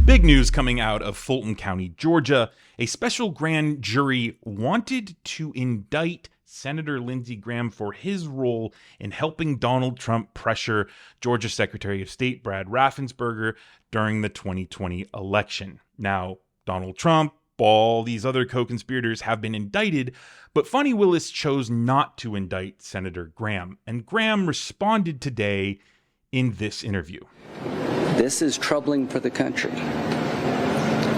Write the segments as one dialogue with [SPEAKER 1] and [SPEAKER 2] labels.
[SPEAKER 1] Big news coming out of Fulton County, Georgia. A special grand jury wanted to indict Senator Lindsey Graham for his role in helping Donald Trump pressure Georgia Secretary of State Brad Raffensperger during the 2020 election. Now, Donald Trump, all these other co-conspirators have been indicted, but Fani Willis chose not to indict Senator Graham. And Graham responded today in this interview.
[SPEAKER 2] This is troubling for the country.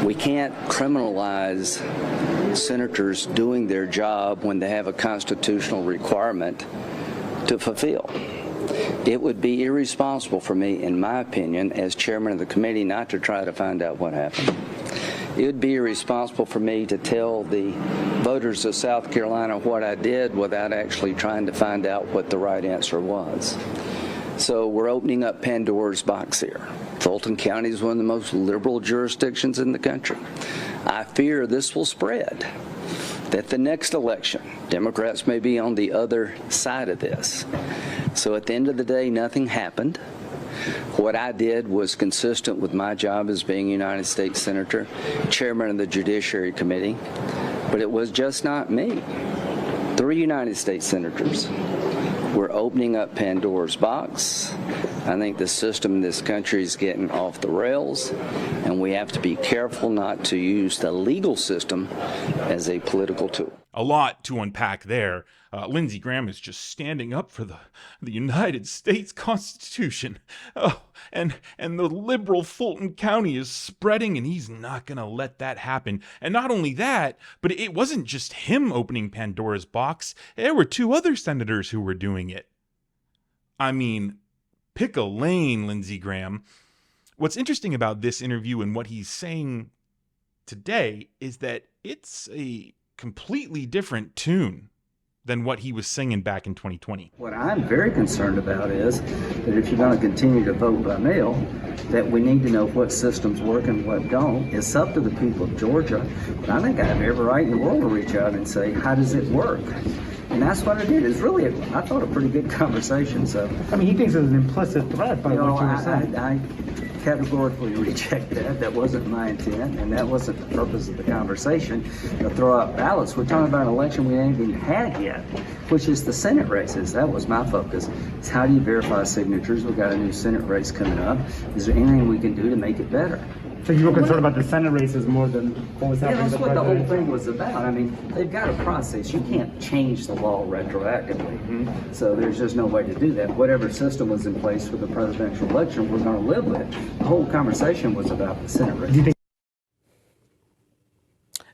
[SPEAKER 2] We can't criminalize senators doing their job when they have a constitutional requirement to fulfill. It would be irresponsible for me, in my opinion, as chairman of the committee, not to try to find out what happened. It would be irresponsible for me to tell the voters of South Carolina what I did without actually trying to find out what the right answer was. So we're opening up Pandora's box here. Fulton County is one of the most liberal jurisdictions in the country. I fear this will spread, that the next election, Democrats may be on the other side of this. So at the end of the day, nothing happened. What I did was consistent with my job as being a United States Senator, chairman of the Judiciary Committee, but it was just not me. 3 United States Senators. We're opening up Pandora's box. I think the system in this country is getting off the rails, and we have to be careful not to use the legal system as a political tool.
[SPEAKER 1] A lot to unpack there. Lindsey Graham is just standing up for the United States Constitution. Oh, and the liberal Fulton County is spreading, and he's not going to let that happen. And not only that, but it wasn't just him opening Pandora's box. There were 2 other senators who were doing it. I mean, pick a lane, Lindsey Graham. What's interesting about this interview and what he's saying today is that it's a completely different tune than what he was singing back in 2020.
[SPEAKER 3] What I'm very concerned about is that if you're going to continue to vote by mail, that we need to know what systems work and what don't. It's up to the people of Georgia. But I think I have every right in the world to reach out and say, how does it work? And that's what I did. It's really, I thought, a pretty good conversation. So,
[SPEAKER 4] I mean, he thinks it was an implicit threat by what you were saying.
[SPEAKER 3] I categorically reject that. That wasn't my intent, and that wasn't the purpose of the conversation, to throw out ballots. We're talking about an election we ain't even had yet, which is the Senate races. That was my focus. It's how do you verify signatures? We've got a new Senate race coming up. Is there anything we can do to make it better?
[SPEAKER 4] So you were concerned about the Senate races more than what was happening?
[SPEAKER 3] Yeah, that's what the whole thing was about. I mean, they've got a process. You can't change the law retroactively. Mm-hmm. So there's just no way to do that. Whatever system was in place for the presidential election, we're going to live with. The whole conversation was about the Senate race.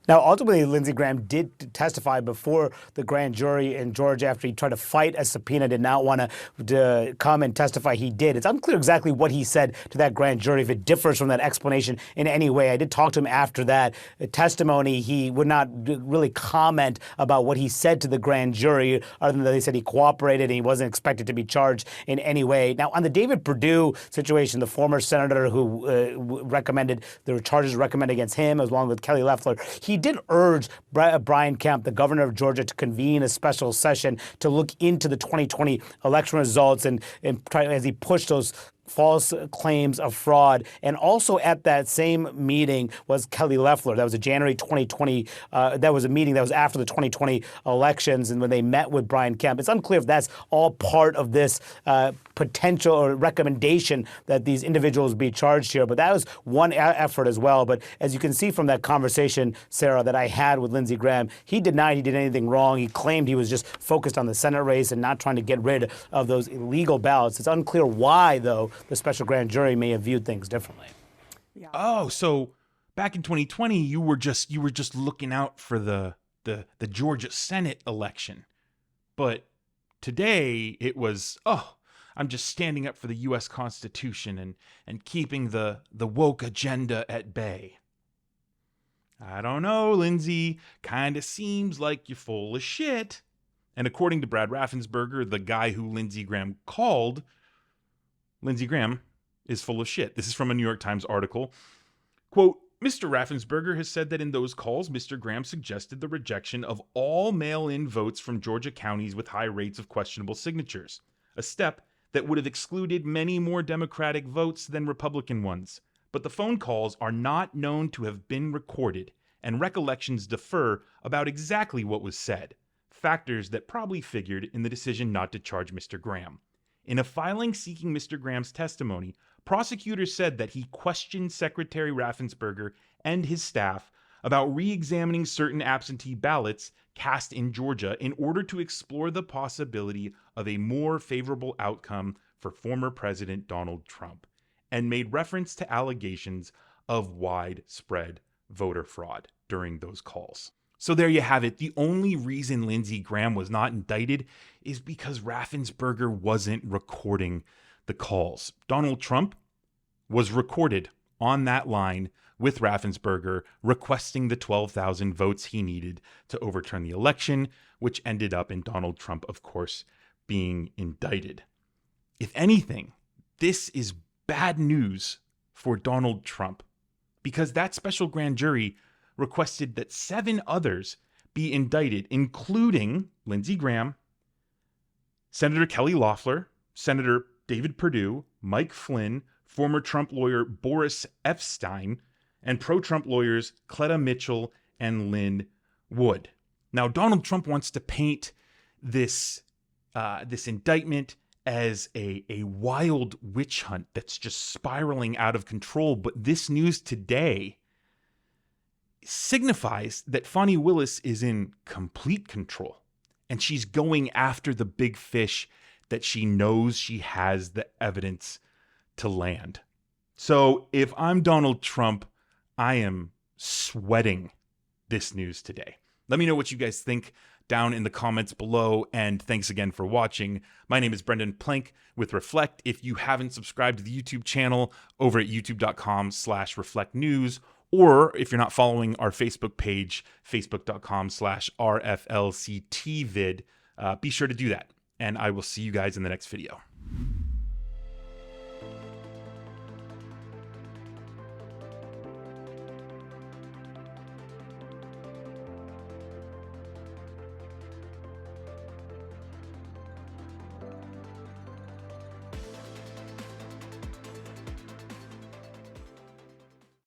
[SPEAKER 5] Now, ultimately, Lindsey Graham did testify before the grand jury in Georgia after he tried to fight a subpoena, did not want to come and testify. He did. It's unclear exactly what he said to that grand jury, if it differs from that explanation in any way. I did talk to him after that testimony. He would not really comment about what he said to the grand jury, other than that they said he cooperated and he wasn't expected to be charged in any way. Now, on the David Perdue situation, the former senator who recommended, there were charges recommended against him, along with Kelly Loeffler, he did urge Brian Kemp, the governor of Georgia, to convene a special session to look into the 2020 election results and try, as he pushed those false claims of fraud. And also at that same meeting was Kelly Loeffler. That was a January 2020, that was a meeting that was after the 2020 elections, and when they met with Brian Kemp. It's unclear if that's all part of this potential or recommendation that these individuals be charged here, but that was one effort as well. But as you can see from that conversation, Sarah, that I had with Lindsey Graham, he denied he did anything wrong. He claimed he was just focused on the Senate race and not trying to get rid of those illegal ballots. It's unclear why, though, the special grand jury may have viewed things differently.
[SPEAKER 1] Yeah. Oh, so back in 2020, you were just looking out for the Georgia Senate election, but today it was, I'm just standing up for the U.S. Constitution and keeping the woke agenda at bay. I don't know, Lindsey. Kind of seems like you're full of shit. And according to Brad Raffensperger, the guy who Lindsey Graham called, Lindsey Graham is full of shit. This is from a New York Times article. Quote, Mr. Raffensperger has said that in those calls, Mr. Graham suggested the rejection of all mail-in votes from Georgia counties with high rates of questionable signatures, a step that would have excluded many more Democratic votes than Republican ones. but the phone calls are not known to have been recorded, and recollections differ about exactly what was said, factors that probably figured in the decision not to charge Mr. Graham. In a filing seeking Mr. Graham's testimony, prosecutors said that he questioned Secretary Raffensperger and his staff about re-examining certain absentee ballots cast in Georgia in order to explore the possibility of a more favorable outcome for former President Donald Trump, and made reference to allegations of widespread voter fraud during those calls. So there you have it. The only reason Lindsey Graham was not indicted is because Raffensperger wasn't recording the calls. Donald Trump was recorded on that line with Raffensperger requesting the 12,000 votes he needed to overturn the election, which ended up in Donald Trump, of course, being indicted. If anything, this is bad news for Donald Trump, because that special grand jury requested that 7 others be indicted, including Lindsey Graham, Senator Kelly Loeffler, Senator David Perdue, Mike Flynn, former Trump lawyer Boris Epstein, and pro-Trump lawyers Cleta Mitchell and Lynn Wood. Now, Donald Trump wants to paint this indictment as a wild witch hunt that's just spiraling out of control. But this news today signifies that Fani Willis is in complete control, and she's going after the big fish that she knows she has the evidence to land. So if I'm Donald Trump, I am sweating this news today. Let me know what you guys think down in the comments below, and thanks again for watching. My name is Brendan Plank with Reflect. If you haven't subscribed to the YouTube channel, over at youtube.com/reflectnews, or if you're not following our Facebook page, facebook.com/RFLCTvid, be sure to do that. And I will see you guys in the next video.